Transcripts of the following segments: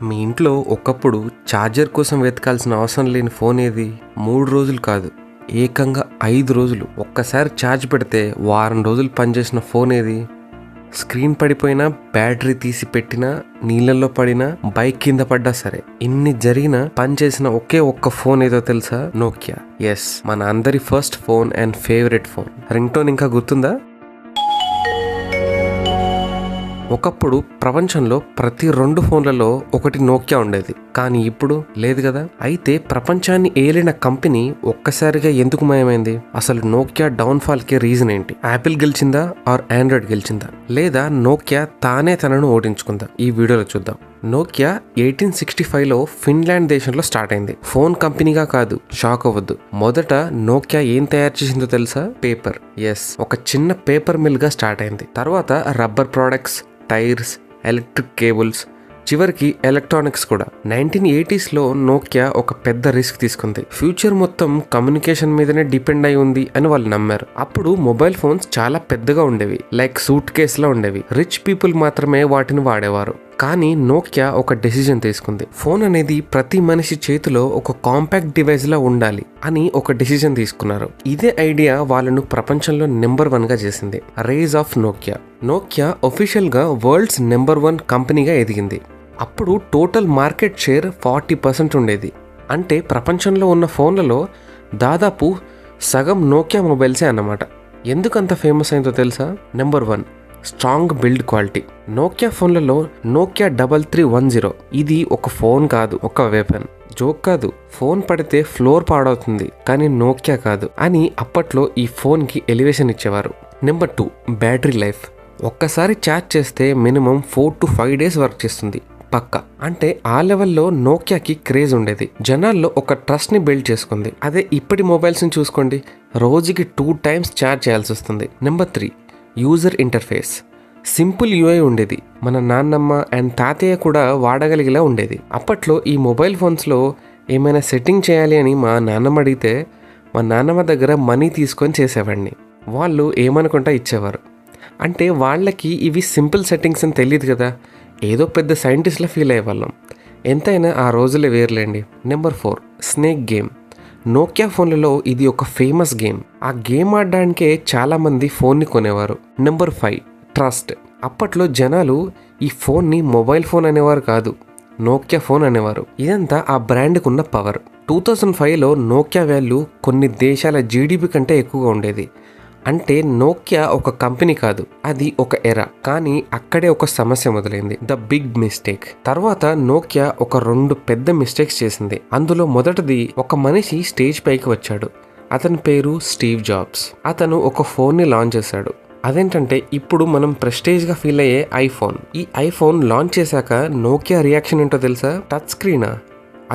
మీ ఇంట్లో ఒకప్పుడు ఛార్జర్ కోసం వెతకాల్సిన అవసరం లేని ఫోన్ ఏది? 3 రోజులు కాదు, ఏకంగా 5 రోజులు ఒక్కసారి ఛార్జ్ పెడితే వారం రోజులు పనిచేసిన ఫోన్ ఏది? స్క్రీన్ పడిపోయినా, బ్యాటరీ తీసి పెట్టినా, నీళ్ళల్లో పడినా, బైక్ కింద పడ్డా సరే, ఇన్ని జరిగినా పనిచేసిన ఒకే ఒక్క ఫోన్ ఏదో తెలుసా? నోకియా. ఎస్, మన అందరి first phone and favourite phone. Ring tone ఇంకా గుర్తుందా? ఒకప్పుడు ప్రపంచంలో ప్రతి 2 ఫోన్లలో ఒకటి నోకియా ఉండేది, కానీ ఇప్పుడు లేదు కదా. అయితే ప్రపంచాన్ని ఏలిన కంపెనీ ఒక్కసారిగా ఎందుకు మాయమైంది? అసలు నోకియా డౌన్ఫాల్ కి రీజన్ ఏంటి? యాపిల్ గెలిచిందా ఆర్ ఆండ్రాయిడ్ గెలిచిందా, లేదా నోకియా తానే తనను ఓడించుకుందా? ఈ వీడియోలో చూద్దాం. నోకియా 1865లో ఫిన్లాండ్ దేశంలో స్టార్ట్ అయింది. ఫోన్ కంపెనీగా కాదు, షాక్ అవ్వద్దు. మొదట నోకియా ఏం తయారు చేసిందో తెలుసా? పేపర్. ఎస్, ఒక చిన్న పేపర్ మిల్ గా స్టార్ట్ అయింది. తర్వాత rubber products, tyres, electric cables, చివరికి ఎలక్ట్రానిక్స్ కూడా. 1980sలో నోకియా ఒక పెద్ద రిస్క్ తీసుకుంది. ఫ్యూచర్ మొత్తం కమ్యూనికేషన్ మీదనే డిపెండ్ అయి ఉంది అని వాళ్ళు నమ్మారు. అప్పుడు మొబైల్ ఫోన్స్ చాలా పెద్దగా ఉండేవి, లైక్ సూట్ కేసులా ఉండేవి. రిచ్ పీపుల్ మాత్రమే వాటిని వాడేవారు. కానీ నోకియా ఒక డెసిజన్ తీసుకుంది. ఫోన్ అనేది ప్రతి మనిషి చేతిలో ఒక కాంపాక్ట్ డివైస్ లా ఉండాలి అని ఒక డెసిజన్ తీసుకున్నారు. ఇదే ఐడియా వాళ్ళను ప్రపంచంలో నెంబర్ 1 గా చేసింది. Rise of Nokia. Nokia official గా వరల్డ్స్ నెంబర్ 1 కంపెనీగా ఎదిగింది. అప్పుడు టోటల్ మార్కెట్ షేర్ 40% ఉండేది. అంటే ప్రపంచంలో ఉన్న ఫోన్లలో దాదాపు సగం నోకియా మొబైల్సే అన్నమాట. ఎందుకంత ఫేమస్ అయిందో తెలుసా? Number 1, strong build quality. Nokia ఫోన్లలో నోకియా 3310 ఇది ఒక ఫోన్ కాదు, ఒక వెపన్. జోక్ కాదు, ఫోన్ పడితే ఫ్లోర్ పాడవుతుంది, కానీ నోకియా కాదు అని అప్పట్లో ఈ ఫోన్ కి ఎలివేషన్ ఇచ్చేవారు. Number 2, battery life. ఒక్కసారి ఛార్జ్ చేస్తే మినిమం 4 to 5 days వర్క్ చేస్తుంది పక్క. అంటే ఆ లెవెల్లో నోకియాకి క్రేజ్ ఉండేది. జనాల్లో ఒక ట్రస్ట్ ని బిల్డ్ చేసుకుంది. అదే ఇప్పటి మొబైల్స్ ని చూసుకోండి, రోజుకి 2 times ఛార్జ్ చేయాల్సి వస్తుంది. Number 3, user interface. Simple UI ఉండేది. మన నాన్నమ్మ అండ్ తాతయ్య కూడా వాడగలిగేలా ఉండేది. అప్పట్లో ఈ మొబైల్ ఫోన్స్లో ఏమైనా సెట్టింగ్ చేయాలి అని మా నాన్నమ్మ అడిగితే మా నాన్నమ్మ దగ్గర మనీ తీసుకొని చేసేవాడిని. వాళ్ళు ఏమనుకుంటా ఇచ్చేవారు. అంటే వాళ్ళకి ఇవి సింపుల్ సెట్టింగ్స్ అని తెలియదు కదా, ఏదో పెద్ద సైంటిస్ట్లా ఫీల్ అయ్యేవాళ్ళం. ఎంతైనా ఆ రోజులే వేర్లేండి. Number 4, snake game. నోకియా ఫోన్లలో ఇది ఒక ఫేమస్ గేమ్. ఆ గేమ్ ఆడడానికే చాలా మంది ఫోన్ని కొనేవారు. Number 5, trust. అప్పట్లో జనాలు ఈ ఫోన్ని మొబైల్ ఫోన్ అనేవారు కాదు, నోకియా ఫోన్ అనేవారు. ఇదంతా ఆ బ్రాండ్కి ఉన్న పవర్. 2005లో నోకియా వాల్యూ కొన్ని దేశాల జీడిపి కంటే ఎక్కువగా ఉండేది. అంటే నోకియా ఒక కంపెనీ కాదు, అది ఒక ఎరా. కానీ అక్కడే ఒక సమస్య మొదలైంది, ద బిగ్ మిస్టేక్. తర్వాత నోకియా ఒక 2 పెద్ద మిస్టేక్స్ చేసింది. అందులో మొదటిది, ఒక మనిషి స్టేజ్ పైకి వచ్చాడు. అతని పేరు స్టీవ్ జాబ్స్. అతను ఒక ఫోన్ని లాంచ్ చేశాడు. అదేంటంటే ఇప్పుడు మనం ప్రెస్టేజ్ గా ఫీల్ అయ్యే ఐఫోన్. ఈ ఐఫోన్ లాంచ్ చేశాక నోకియా రియాక్షన్ ఏంటో తెలుసా? టచ్ స్క్రీనా,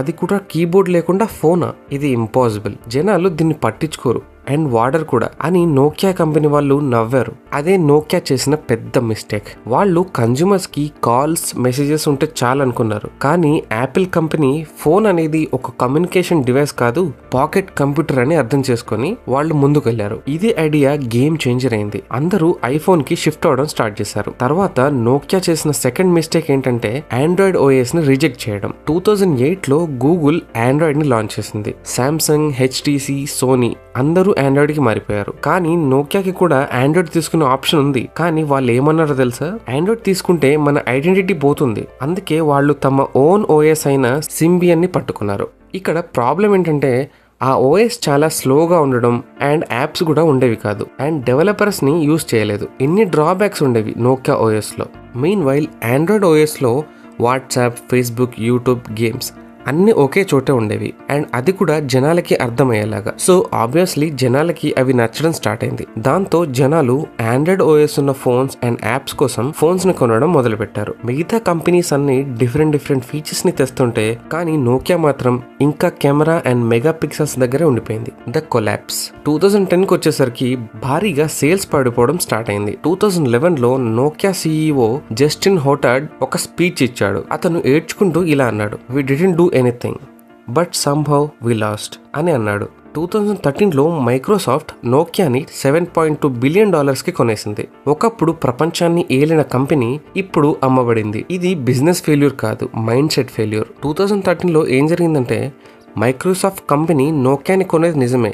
అది కూడా కీబోర్డ్ లేకుండా ఫోనా? ఇది ఇంపాసిబుల్. జనాలు దీన్ని పట్టించుకోరు అండ్ వాడర్ కూడా అని నోకియా కంపెనీ వాళ్ళు నవ్వారు. అదే నోకియా చేసిన పెద్ద మిస్టేక్. వాళ్ళు కన్జ్యూమర్స్ కి కాల్స్, మెసేజెస్ ఉంటే చాలు అనుకున్నారు. కానీ యాపిల్ కంపెనీ ఫోన్ అనేది ఒక కమ్యూనికేషన్ డివైస్ కాదు, పాకెట్ కంప్యూటర్ అని అర్థం చేసుకొని వాళ్ళు ముందుకెళ్లారు. ఇదే ఐడియా గేమ్ చేంజర్ అయింది. అందరూ ఐఫోన్ కి షిఫ్ట్ అవడం స్టార్ట్ చేశారు. తర్వాత నోకియా చేసిన సెకండ్ మిస్టేక్ ఏంటంటే ఆండ్రాయిడ్ ఓఎస్ ని రిజెక్ట్ చేయడం. 2008లో గూగుల్ ఆండ్రాయిడ్ ని లాంచ్ చేసింది. సామ్సంగ్, హెచ్టిసి, సోనీ అందరూ ఆండ్రాయిడ్ కి మారిపోయారు. కానీ నోకియాకి కూడా ఆండ్రాయిడ్ తీసుకునే ఆప్షన్ ఉంది. కానీ వాళ్ళు ఏమన్నారో తెలుసా? ఆండ్రాయిడ్ తీసుకుంటే మన ఐడెంటిటీ పోతుంది, అందుకే వాళ్ళు తమ ఓన్ ఓఎస్ అయిన సిమ్బియన్ ని పట్టుకున్నారు. ఇక్కడ ప్రాబ్లం ఏంటంటే ఆ ఓఎస్ చాలా స్లోగా ఉండడం అండ్ యాప్స్ కూడా ఉండేవి కాదు, అండ్ డెవలపర్స్ ని యూజ్ చేయలేదు. ఇన్ని డ్రాబ్యాక్స్ ఉండేవి నోకియా ఓఎస్ లో. మెయిన్ వైల్ ఆండ్రాయిడ్ ఓఎస్ లో వాట్సాప్, ఫేస్బుక్, యూట్యూబ్, గేమ్స్ అన్ని ఒకే చోటే ఉండేవి, అండ్ అది కూడా జనాలకి అర్థమయ్యేలాగా. సో ఆబ్వియస్లీ జనాలకి అవి నచ్చడం స్టార్ట్ అయింది. దాంతో జనాలు ఆండ్రాయిడ్ ఓఎస్ ఉన్న ఫోన్స్ అండ్ యాప్స్ కోసం ఫోన్స్ ని కొనడం మొదలు పెట్టారు. మిగతా కంపెనీస్ అన్ని డిఫరెంట్ ఫీచర్స్ ని తెస్తుంటే, కానీ నోకియా మాత్రం ఇంకా కెమెరా అండ్ మెగా పిక్సెల్స్ దగ్గరే ఉండిపోయింది. The collapse. 2010కి వచ్చేసరికి భారీగా సేల్స్ పడిపోవడం స్టార్ట్ అయింది. 2011లో నోకియా CEO జస్టిన్ హోటార్డ్ ఒక స్పీచ్ ఇచ్చాడు. అతను ఏడ్చుకుంటూ ఇలా అన్నాడు, "we didn't do anything but somehow we lost" అని అన్నాడు. 2013లో మైక్రోసాఫ్ట్ నోకియాని $7.2 బిలియన్ కి కొనేసింది. ఒకప్పుడు ప్రపంచాన్ని ఏలిన కంపెనీ ఇప్పుడు అమ్మబడింది. ఇది బిజినెస్ ఫెయిల్యూర్ కాదు, మైండ్ సెట్ ఫెయిల్యూర్. 2013లో ఏం జరిగిందంటే మైక్రోసాఫ్ట్ కంపెనీ నోకియాని కొనేది నిజమే,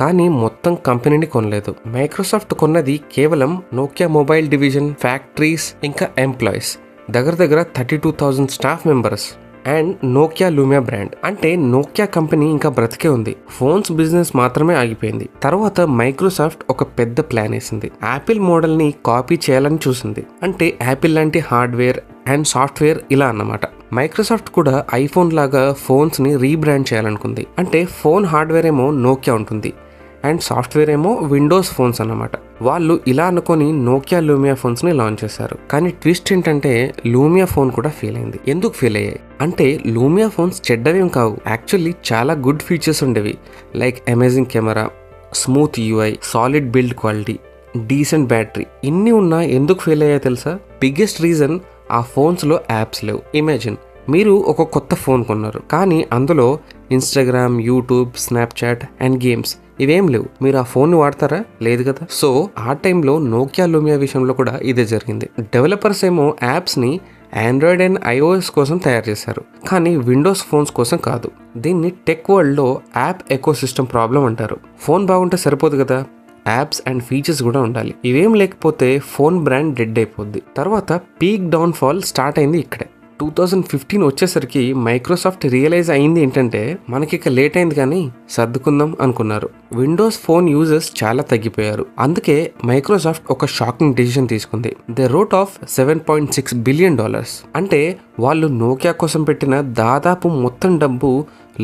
కానీ మొత్తం కంపెనీని కొనలేదు. మైక్రోసాఫ్ట్ కొన్నది కేవలం నోకియా మొబైల్ డివిజన్, ఫ్యాక్టరీస్, ఇంకా ఎంప్లాయీస్, దగ్గర 32,000 staff members and Nokia Lumia brand. అంటే నోకియా కంపెనీ ఇంకా బ్రతికే ఉంది, ఫోన్స్ బిజినెస్ మాత్రమే ఆగిపోయింది. తర్వాత మైక్రోసాఫ్ట్ ఒక పెద్ద ప్లాన్ వేసింది. యాపిల్ మోడల్ ని కాపీ చేయాలని చూసింది. అంటే యాపిల్ లాంటి హార్డ్వేర్ అండ్ సాఫ్ట్వేర్ ఇలా అన్నమాట. మైక్రోసాఫ్ట్ కూడా ఐఫోన్ లాగా ఫోన్స్ ని రీబ్రాండ్ చేయాలనుకుంది. అంటే ఫోన్ హార్డ్వేర్ ఏమో నోకియా ఉంటుంది అండ్ సాఫ్ట్వేర్ ఏమో విండోస్ ఫోన్స్ అన్నమాట. వాళ్ళు ఇలా అనుకొని నోకియా లూమియా ఫోన్స్ ని లాంచ్ చేశారు. కానీ ట్విస్ట్ ఏంటంటే లూమియా ఫోన్ కూడా ఫెయిల్ అయింది. ఎందుకు ఫెయిల్ అయ్యాయి అంటే లూమియా ఫోన్స్ చెడ్డవేం కావు, యాక్చువల్లీ చాలా గుడ్ ఫీచర్స్ ఉండేవి. Like amazing camera, smooth UI, solid build quality, decent battery. ఇన్ని ఉన్నా ఎందుకు ఫెయిల్ అయ్యాయో తెలుసా? బిగ్గెస్ట్ రీజన్ ఆ ఫోన్స్లో యాప్స్ లేవు. ఇమాజిన్ మీరు ఒక కొత్త ఫోన్ కొన్నారు, కానీ అందులో Instagram, YouTube, Snapchat and games ఇవేం లేవు. మీరు ఆ ఫోన్ వాడతారా? లేదు కదా. సో ఆ టైంలో నోకియా లూమియా విషయంలో కూడా ఇదే జరిగింది. డెవలపర్స్ ఏమో యాప్స్ని ఆండ్రాయిడ్ అండ్ ఐఓఎస్ కోసం తయారు చేశారు, కానీ విండోస్ ఫోన్స్ కోసం కాదు. దీన్ని టెక్ వరల్డ్లో యాప్ ఎకోసిస్టమ్ ప్రాబ్లం అంటారు. ఫోన్ బాగుంటే సరిపోదు కదా, యాప్స్ అండ్ ఫీచర్స్ కూడా ఉండాలి. ఇవేం లేకపోతే ఫోన్ బ్రాండ్ డెడ్ అయిపోద్ది. తర్వాత పీక్ డౌన్ఫాల్ స్టార్ట్ అయింది ఇక్కడే. 2015 వచ్చేసరికి మైక్రోసాఫ్ట్ రియలైజ్ అయింది ఏంటంటే మనకి ఇక లేట్ అయింది కానీ సర్దుకుందాం అనుకున్నారు. విండోస్ ఫోన్ యూజర్స్ చాలా తగ్గిపోయారు. అందుకే మైక్రోసాఫ్ట్ ఒక షాకింగ్ డెసిషన్ తీసుకుంది. They wrote of $7.6 billion. అంటే వాళ్ళు నోకియా కోసం పెట్టిన దాదాపు మొత్తం డబ్బు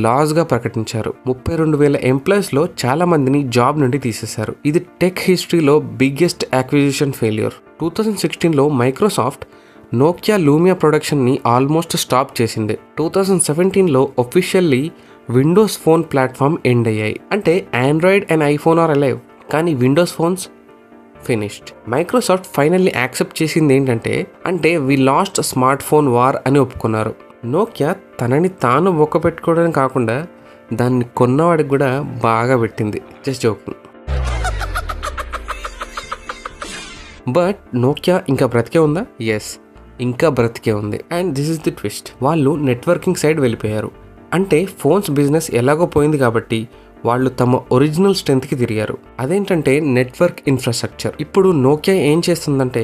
లాస్ గా ప్రకటించారు. 32,000 ఎంప్లాయీస్ లో చాలా మందిని జాబ్ నుండి తీసేశారు. ఇది టెక్ హిస్టరీలో బిగ్గెస్ట్ అక్విజిషన్ ఫెయిల్యూర్. 2016లో మైక్రోసాఫ్ట్ నోకియా లూమియా ప్రొడక్షన్ని ఆల్మోస్ట్ స్టాప్ చేసింది. 2017లో officially Windows phone platform end అయ్యాయి. అంటే Android and iPhone are alive, కానీ Windows phones finished. Microsoft finally accept చేసింది ఏంటంటే we lost smart phone war అని ఒప్పుకున్నారు. నోకియా తనని తాను ఒక్కపెట్టుకోవడానికి కాకుండా దాన్ని కొన్నవాడికి కూడా బాగా పెట్టింది. Just joking. బట్ నోకియా ఇంకా బ్రతికే ఉందా? ఎస్, ఇంకా బ్రతికే ఉంది. And this is the twist. వాళ్ళు నెట్వర్కింగ్ సైడ్ వెళ్ళిపోయారు. అంటే ఫోన్స్ బిజినెస్ ఎలాగో పోయింది కాబట్టి వాళ్ళు తమ ఒరిజినల్ స్ట్రెంత్కి తిరిగారు. అదేంటంటే నెట్వర్క్ ఇన్ఫ్రాస్ట్రక్చర్. ఇప్పుడు నోకియా ఏం చేస్తుందంటే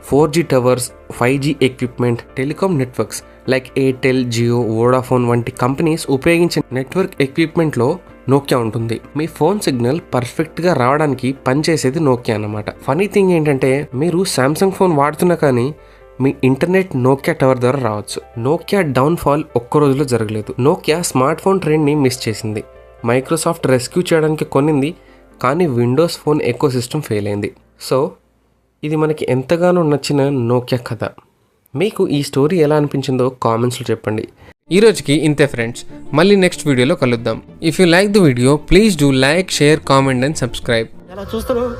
4G towers, 5G equipment, telecom networks like Airtel, Jio, Vodafone వంటి కంపెనీస్ ఉపయోగించే నెట్వర్క్ ఎక్విప్మెంట్లో నోకియా ఉంటుంది. మీ ఫోన్ సిగ్నల్ పర్ఫెక్ట్గా రావడానికి పనిచేసేది నోకియా అన్నమాట. ఫనీ థింగ్ ఏంటంటే మీరు సామ్సంగ్ ఫోన్ వాడుతున్నా కానీ మీ ఇంటర్నెట్ నోకియా టవర్ ద్వారా రావచ్చు. నోకియా డౌన్ఫాల్ ఒక్క రోజులో జరగలేదు. నోకియా స్మార్ట్ ఫోన్ ట్రెండ్ని మిస్ చేసింది. మైక్రోసాఫ్ట్ రెస్క్యూ చేయడానికి కొనింది, కానీ Windows phone eco system fail అయింది. సో ఇది మనకి ఎంతగానో నచ్చిన నోకియా కథ. మీకు ఈ స్టోరీ ఎలా అనిపించిందో కామెంట్స్లో చెప్పండి. ఈ రోజుకి ఇంతే ఫ్రెండ్స్, మళ్ళీ నెక్స్ట్ వీడియోలో కలుద్దాం. If you like the video please do like, share, comment and subscribe. ఎలా చూస్తున్నావు?